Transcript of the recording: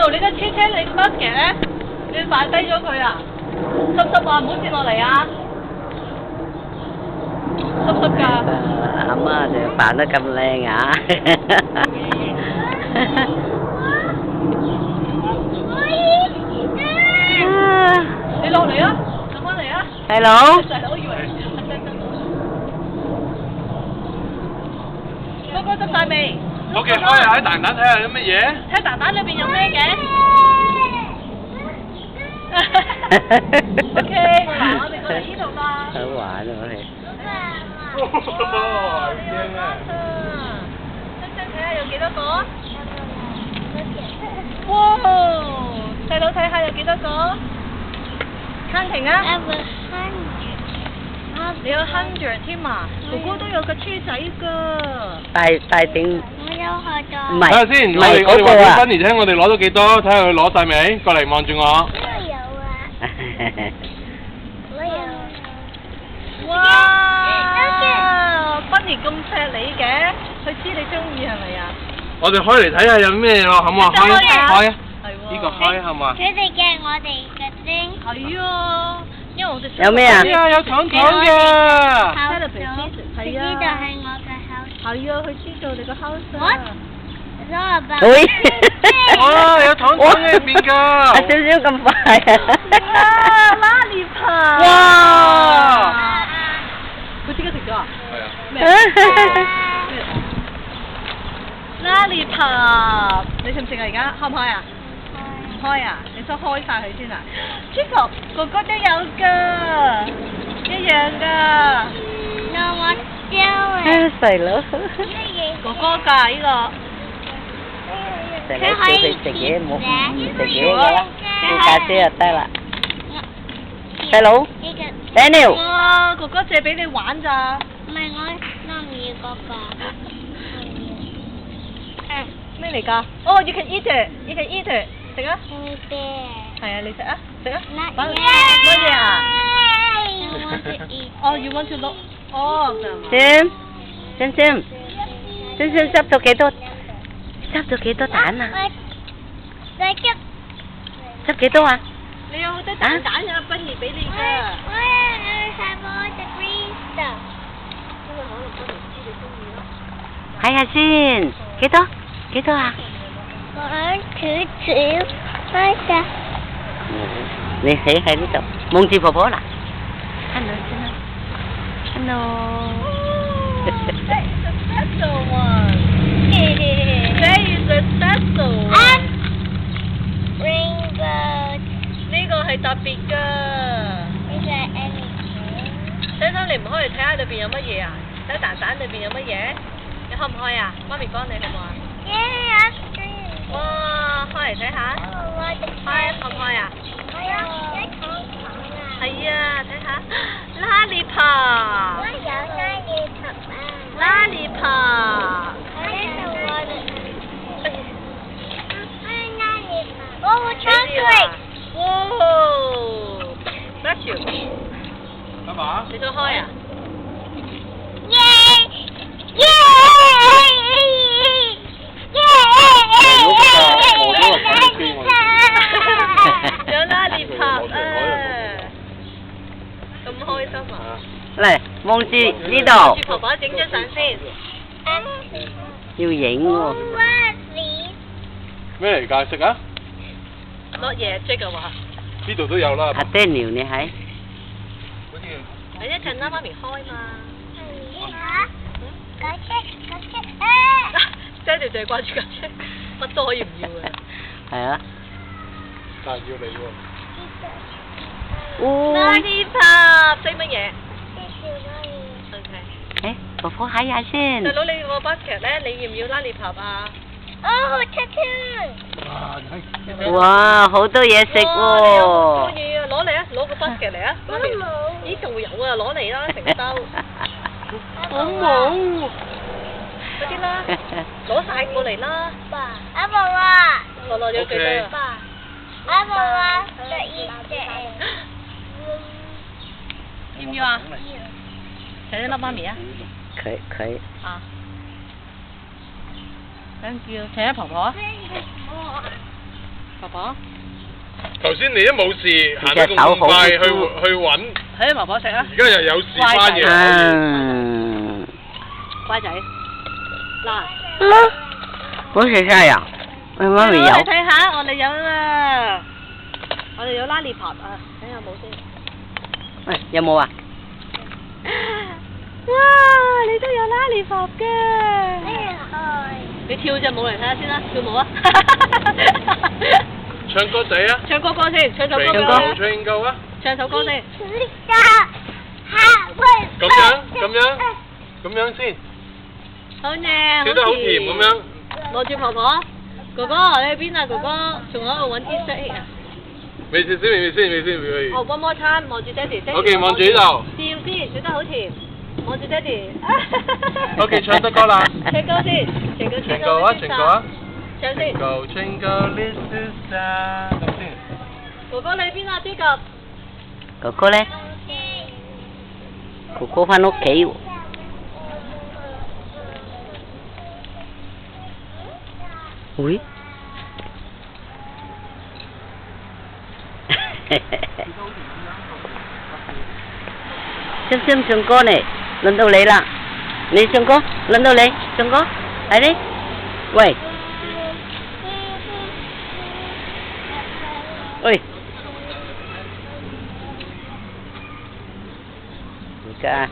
路你個車車你個 basket 咧，你擺低咗佢啊？濕濕啊，唔好跌落嚟啊！濕濕㗎。阿媽就扮得咁靚啊！你落嚟啊！上翻嚟啊！細佬，細佬以為哥哥執晒未 ？OK， 開下啲蛋蛋睇下有乜嘢。睇蛋蛋裏邊有咩嘅？OK， 嗱，我哋過嚟呢度啦。好玩啊！我哋。睇下有幾多個？哇！細佬睇下有幾多個 ？counting 啊！你有100添啊！哥哥都有個車仔㗎。大頂。我有學咗。唔係。睇下先，唔係我哋話嗰個啊。俾 Bunny 聽，我哋攞咗幾多？睇下佢攞晒未？過嚟望住我。我有啊。我有。哇！Bunny 咁錫你嘅，佢知你中意係咪啊？我哋開嚟睇下有咩咯，好唔好啊？開啊！係喎。呢個開好嘛？佢哋嘅我哋嘅丁。係啊，因為我哋有咩啊？係啊，有糖糖㗎。佢知道係我嘅 house。係啊，佢知道你個 house 啊。所以爸。喂。哇！有糖糖喺入邊㗎。少少咁快啊！哇！拉力爬。哇！佢即刻食咗啊？係啊。咩？拉力爬，你食唔食啊？而家開唔開啊？唔開啊？你想開晒佢先啊？呢個哥哥都有㗎，一樣㗎。那我教誒。細佬。哥哥㗎呢個。細佬叫佢食嘢，唔食嘢㗎啦，叫架車就得啦。細佬。Daniel。哇！哥哥借俾你玩咋？唔係我媽咪嗰個。咩嚟㗎？哦 ，you can eat it，you can eat it，食啊！係啊，你食啊，食啊！乜嘢啊？哦，you want to look？哦，Sim，執咗幾多？執咗幾多蛋啊？執幾多啊？你有好多蛋啊，Bunny俾你㗎。睇下先，幾多？幾多啊？你企喺呢度，望住婆婆啦。Hello。That is a special one. That is a special one. 呢個係特別㗎。想想你唔開嚟睇下裏邊有乜嘢啊？睇蛋蛋裏邊有乜嘢？你開唔開啊？媽咪幫你好唔好啊？哇！開嚟睇下。開唔開啊？係啊，睇下。拉力爬。拉力爬。哇 ！Bless you。阿爸。你想開啊？有拉力爬啊！咁開心啊！嚟，望住呢度。望住婆婆整張相先。要影喎。咩嚟㗎？食啊？攞嘢即嘅話。呢度都有啦。阿 Daniel 你喺？你一陣啦，媽咪開嘛。爹哋就係掛住架車，乜都可以唔要嘅。係啊。但係要你喎。拉力爬，識乜嘢 ？OK。誒，婆婆睇下先。細佬，你個 basket 咧，你要唔要拉力爬啊？哇，好多嘢食喎！好多嘢啊！攞嚟啊，攞個 basket 嚟啊！媽咪，咦仲有啊，攞嚟啦，成兜。好冇。嗰啲啦，攞晒過嚟啦。落咗幾多啊？要唔要啊？請一粒媽咪啊！佢。啊。Thank you，請一婆婆。婆婆，頭先你都冇事，行得咁快去揾，喺婆婆食啊，而家又有事翻嘢。嗯。乖仔，嗱，我食晒呀？我媽咪有。你睇下，我哋有啦，我哋有拉力婆啊，睇下有冇先。喂，有冇啊？哇！你都有拉力婆嘅。你跳隻舞嚟睇下先啦，跳舞啊！唱歌仔啊！唱歌歌先，唱首歌唱歌。唱夠啊！唱首歌先。咁樣先。好靚，跳得好甜咁樣。望住婆婆，哥哥你喺邊啊？哥哥仲喺度揾 Easter egg 啊？未先，哦 ，one more time，望住爹哋。OK，望住呢度。笑先，笑得好甜。望住爹哋。OK，唱得歌啦。唱歌先，唱歌。唱歌啊！唱先。Twinkle little star，咁先。哥哥你喺邊啊？豬腳。哥哥咧？哥哥返屋企喎。喂？想唱歌呢？輪到你啦！你唱歌，輪到你唱歌，係你。喂。喂。而家。